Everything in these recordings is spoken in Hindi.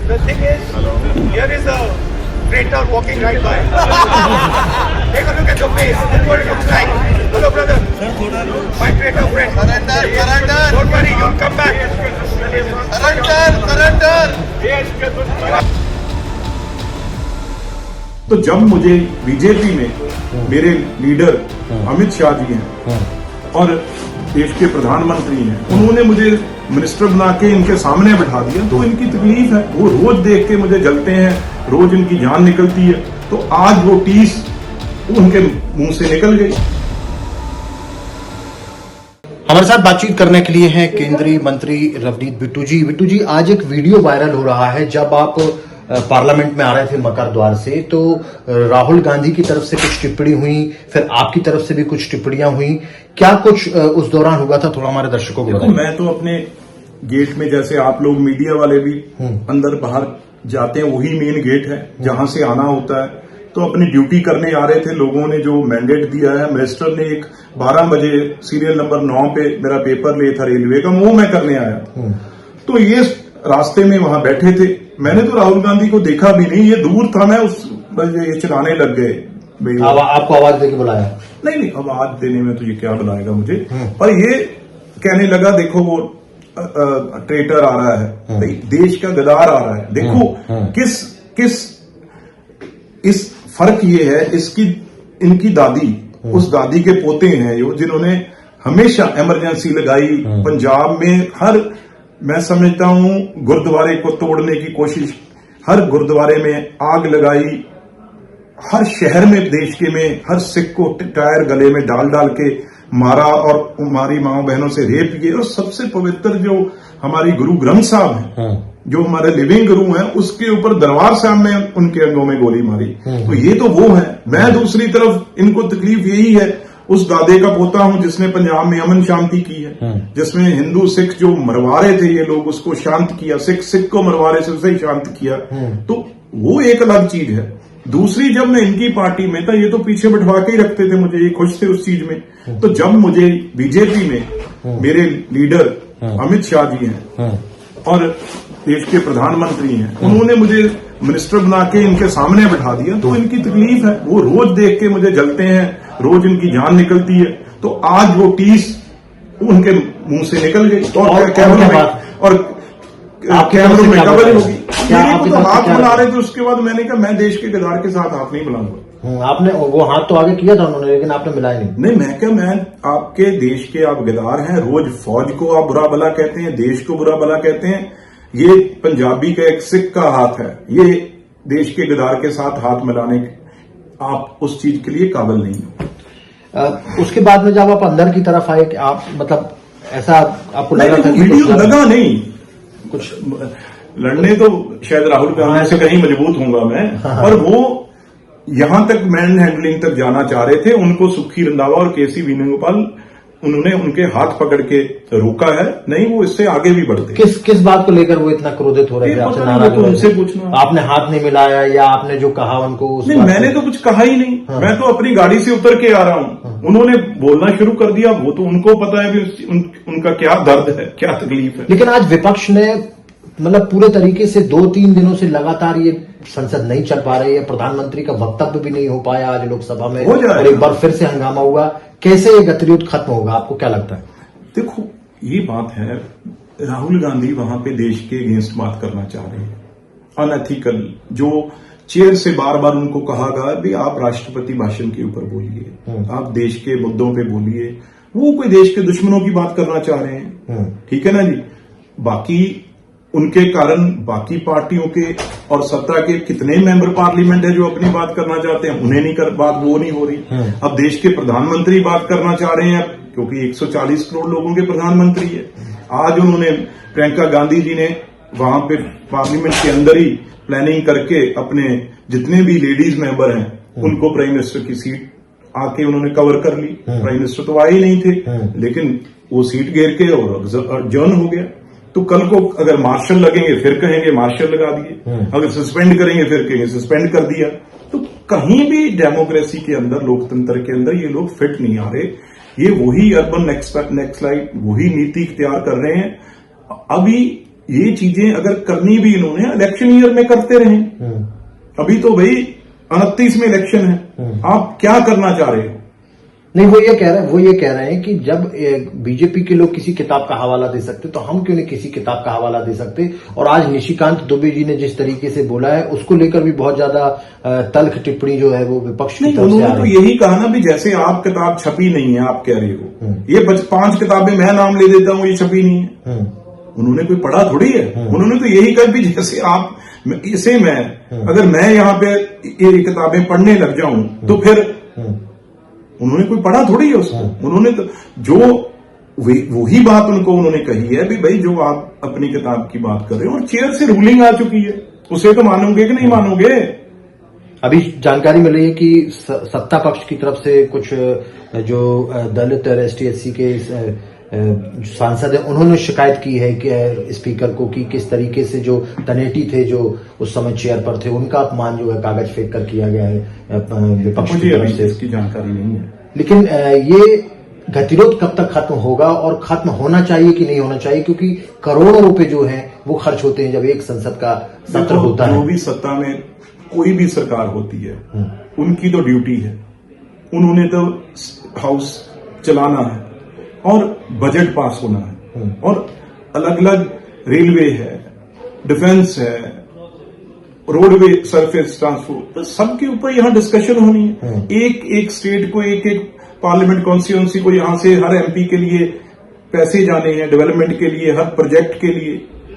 The thing is, here is a traitor walking right by. Take a look at the face. This is what it looks like. Hello, brother. My traitor friend. Surrender, surrender. Don't worry, you'll come back. Surrender. तो जब मुझे बीजेपी में मेरे लीडर अमित शाह जी हैं और देश के प्रधानमंत्री हैं, उन्होंने मुझे मिनिस्टर बना के इनके सामने बैठा दिया, तो इनकी तकलीफ है, वो रोज देख के मुझे जलते हैं, रोज इनकी जान निकलती है। तो आज वो टीस उनके मुंह से निकल गई। हमारे साथ बातचीत करने के लिए हैं केंद्रीय मंत्री रवनीत बिट्टू जी। बिट्टू जी, आज एक वीडियो वायरल हो रहा है, जब आप पार्लियामेंट में आ रहे थे मकर द्वार से, तो राहुल गांधी की तरफ से कुछ टिप्पणी हुई, फिर आपकी तरफ से भी कुछ टिप्पणियां हुई। क्या कुछ उस दौरान हुआ था, थोड़ा हमारे दर्शकों को बताइए। मैं तो अपने गेट में, जैसे आप लोग मीडिया वाले भी अंदर बाहर जाते हैं, वही मेन गेट है जहां से आना होता है। तो अपनी ड्यूटी करने आ रहे थे, लोगों ने जो मैंडेट दिया है, मिनिस्टर ने एक 12 बजे सीरियल नंबर 9 पे मेरा पेपर लिया था रेलवे का, वो मैं करने आया। तो ये रास्ते में वहां बैठे थे, मैंने तो राहुल गांधी को देखा भी नहीं, ये दूर था, मैं ये चिल्लाने लग गए। आपको आवाज देके बुलाया? नहीं, आवाज देने में तो ये क्या बुलाएगा मुझे, पर ये कहने लगा, देखो वो ट्रेटर आ रहा है, भाई देश का गद्दार आ रहा है। देखो किस इस फर्क ये है, इनकी दादी, उस दादी के पोते हैं जो, जिन्होंने हमेशा इमरजेंसी लगाई पंजाब में। मैं समझता हूं गुरुद्वारे को तोड़ने की कोशिश, हर गुरुद्वारे में आग लगाई, हर शहर में देश के में हर सिख को टायर गले में डाल डाल के मारा और हमारी माओ बहनों से रेप किए। और सबसे पवित्र जो हमारी गुरु ग्रंथ साहब हैं, जो हमारे लिविंग गुरु हैं, उसके ऊपर दरबार साहब में उनके अंगों में गोली मारी। तो ये तो वो है। मैं दूसरी तरफ, इनको तकलीफ यही है, उस दादे का पोता हूं जिसने पंजाब में अमन शांति की है, जिसमें हिंदू सिख जो मरवा रहे थे ये लोग, उसको शांत किया, सिख को मरवा रहे थे उसे ही शांत किया। तो वो एक अलग चीज है। दूसरी, जब मैं इनकी पार्टी में था, ये तो पीछे बैठवा के ही रखते थे मुझे, ये खुश थे उस चीज में। तो जब मुझे बीजेपी में मेरे लीडर अमित शाह जी हैं और देश के प्रधानमंत्री हैं, उन्होंने मुझे मिनिस्टर बना के इनके सामने बैठा दिया, तो इनकी तकलीफ है, वो रोज देख के मुझे जलते हैं, रोज इनकी जान निकलती है। तो आज वो टीस उनके मुंह से निकल गई और कैमरों में कवर होगी। मेरे को तो हाथ मिला रहे थे, उसके बाद मैंने कहा मैं देश के गद्दार के साथ हाथ नहीं मिलाऊंगा। आपने वो हाथ तो आगे किया था उन्होंने, लेकिन आपने मिलाया नहीं। मैं क्या, मैं आपके देश के आप गद्दार हैं, रोज फौज को आप बुरा भला कहते हैं, देश को बुरा भला कहते हैं। ये पंजाबी का एक सिख का हाथ है, ये देश के गद्दार के साथ हाथ मिलाने आप उस चीज के लिए काबिल नहीं हो। उसके बाद में जब आप अंदर की तरफ आए, कि आप मतलब ऐसा आपको लगा था? वीडियो लगा नहीं, कुछ लड़ने तो शायद राहुल गांधी से कहीं मजबूत होऊंगा मैं, और वो यहां तक मैन हैंडलिंग तक जाना चाह रहे थे। उनको सुखी रंधावा और केसी वेणुगोपाल, उन्होंने उनके हाथ पकड़ के रोका है, नहीं वो इससे आगे भी बढ़ते। किस बात को लेकर वो इतना क्रोधित हो रहे थे? आपसे नाराज? तो उनसे पूछना। आपने हाथ नहीं मिलाया या आपने जो कहा उनको? नहीं, मैंने तो कुछ कहा ही नहीं। मैं तो अपनी गाड़ी से उतर के आ रहा हूं, उन्होंने बोलना शुरू कर दिया। वो तो उनको पता है भी उनका क्या दर्द है, क्या तकलीफ है। लेकिन आज विपक्ष ने मतलब पूरे तरीके से 2-3 दिनों से लगातार ये संसद नहीं चल पा रही है, प्रधानमंत्री का वक्तव्य भी नहीं हो पाया आज लोकसभा में, और एक बार फिर से हंगामा हुआ। कैसे ये गतिरोध खत्म होगा, आपको क्या लगता है? देखो, ये बात है, राहुल गांधी वहां पे देश के अगेंस्ट बात करना चाह रहे हैं, अनएथिकल। जो चेयर से बार बार उनको कहा गया भी आप राष्ट्रपति भाषण के ऊपर बोलिए, आप देश के मुद्दों पे बोलिए, वो कोई देश के दुश्मनों की बात करना चाह रहे हैं। ठीक है ना जी। बाकी उनके कारण बाकी पार्टियों के और सत्ता के कितने मेंबर पार्लियामेंट है जो अपनी बात करना चाहते हैं, उन्हें नहीं कर बात, वो नहीं हो रही। अब देश के प्रधानमंत्री बात करना चाह रहे हैं, क्योंकि 140 करोड़ लोगों के प्रधानमंत्री है। आज उन्होंने, प्रियंका गांधी जी ने वहां पे पार्लियामेंट के अंदर ही प्लानिंग करके अपने जितने भी लेडीज मेंबर हैं उनको प्राइम मिनिस्टर की सीट आके उन्होंने कवर कर ली। प्राइम मिनिस्टर तो आए ही नहीं थे, लेकिन वो सीट घेर के और जर्न हो गया। तो कल को अगर मार्शल लगेंगे फिर कहेंगे मार्शल लगा दिए, अगर सस्पेंड करेंगे फिर कहेंगे सस्पेंड कर दिया। तो कहीं भी डेमोक्रेसी के अंदर, लोकतंत्र के अंदर ये लोग फिट नहीं आ रहे। ये वही अर्बन नेक्स्ट लाइट, वही नीति इख्तियार कर रहे हैं। अभी ये चीजें अगर करनी भी इन्होंने इलेक्शन ईयर में करते रहे। अभी तो भाई 29 में इलेक्शन है, आप क्या करना चाह रहे हो? नहीं, वो ये कह रहे हैं कि जब बीजेपी के लोग किसी किताब का हवाला दे सकते तो हम क्यों नहीं किसी किताब का हवाला दे सकते। और आज निशिकांत दुबे जी ने जिस तरीके से बोला है उसको लेकर भी बहुत ज्यादा तल्ख टिप्पणी जो है वो विपक्ष की तरफ से आ रही है। तो यही कहा ना भी जैसे आप किताब छपी नहीं है, आप कह रहे हो ये 5 किताबें मैं नाम ले देता हूं ये छपी नहीं है। उन्होंने कोई पढ़ा थोड़ी है। उन्होंने तो यही कहा भी जैसे आप इसे मैं अगर मैं यहाँ पे ये किताबें पढ़ने लग जाऊं तो फिर उन्होंने कोई पढ़ा थोड़ी है उसको। उन्होंने तो जो वही बात उन्होंने कही है भी भाई जो आप अपनी किताब की बात कर रहे हो और चेयर से रूलिंग आ चुकी है, उसे तो मानोगे कि नहीं मानोगे? अभी जानकारी मिल रही है कि सत्ता पक्ष की तरफ से कुछ जो दलित और ST/SC के सांसद है उन्होंने शिकायत की है कि स्पीकर को कि किस तरीके से जो तनेटी थे जो उस समय चेयर पर थे उनका अपमान जो है कागज फेंक कर किया गया है विपक्ष की तरफ से। इसकी जानकारी नहीं है। लेकिन ये गतिरोध कब तक खत्म होगा और खत्म होना चाहिए कि नहीं होना चाहिए, क्योंकि करोड़ों रुपए जो हैं वो खर्च होते हैं जब एक संसद का सत्र होता है। जो भी सत्ता में कोई भी सरकार होती है उनकी तो ड्यूटी है, उन्होंने तो हाउस चलाना है और बजट पास होना है और अलग अलग रेलवे है, डिफेंस है, रोडवे, सरफेस ट्रांसपोर्ट, तो सबके ऊपर यहां डिस्कशन होनी है। एक स्टेट को एक पार्लियामेंट कॉन्स्टिट्यूंसी को यहां से हर MP के लिए पैसे जाने हैं डेवलपमेंट के लिए, हर प्रोजेक्ट के लिए।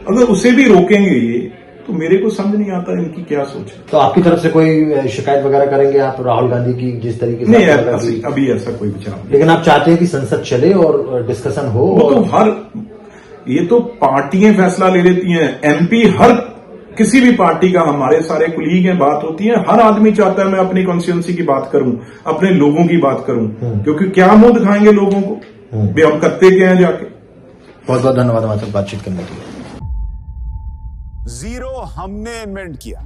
अगर उसे भी रोकेंगे ये तो मेरे को समझ नहीं आता इनकी क्या सोच है। तो आपकी तरफ से कोई शिकायत वगैरह करेंगे आप राहुल गांधी की जिस तरीके से? नहीं, अभी ऐसा कोई विचार नहीं। लेकिन आप चाहते हैं कि संसद चले और डिस्कशन हो? वो तो ये तो पार्टियां फैसला ले लेती हैं। MP हर किसी भी पार्टी का, हमारे सारे कुलीग हैं, बात होती है, हर आदमी चाहता है मैं अपनी कॉन्स्टिट्यूंसी की बात करूं, अपने लोगों की बात करूं, क्योंकि क्या मुंह दिखाएंगे लोगों को भी हम करते क्या है जाके। बहुत बहुत धन्यवाद हमारे साथ बातचीत करने के लिए। जीरो हमने इन्वेंट किया,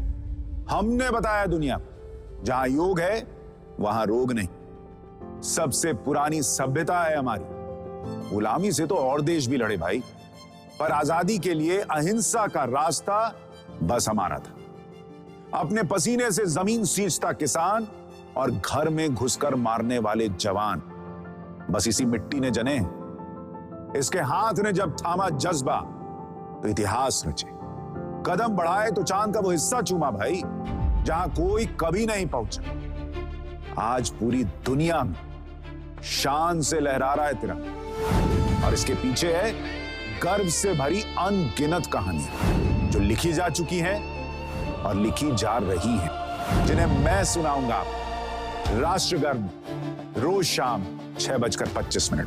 हमने बताया दुनिया को जहां योग है वहां रोग नहीं। सबसे पुरानी सभ्यता है हमारी। गुलामी से तो और देश भी लड़े भाई, पर आजादी के लिए अहिंसा का रास्ता बस हमारा था। अपने पसीने से जमीन सींचता किसान और घर में घुसकर मारने वाले जवान, बस इसी मिट्टी ने जने। इसके हाथ ने जब थामा जज्बा तो इतिहास रचे। कदम बढ़ाए तो चांद का वो हिस्सा चूमा भाई जहां कोई कभी नहीं पहुंचा। आज पूरी दुनिया में शान से लहरा रहा है तिरंगा, और इसके पीछे है गर्व से भरी अनगिनत कहानियां जो लिखी जा चुकी हैं और लिखी जा रही हैं, जिन्हें मैं सुनाऊंगा राष्ट्रगर्व रोज शाम 6:25 पर।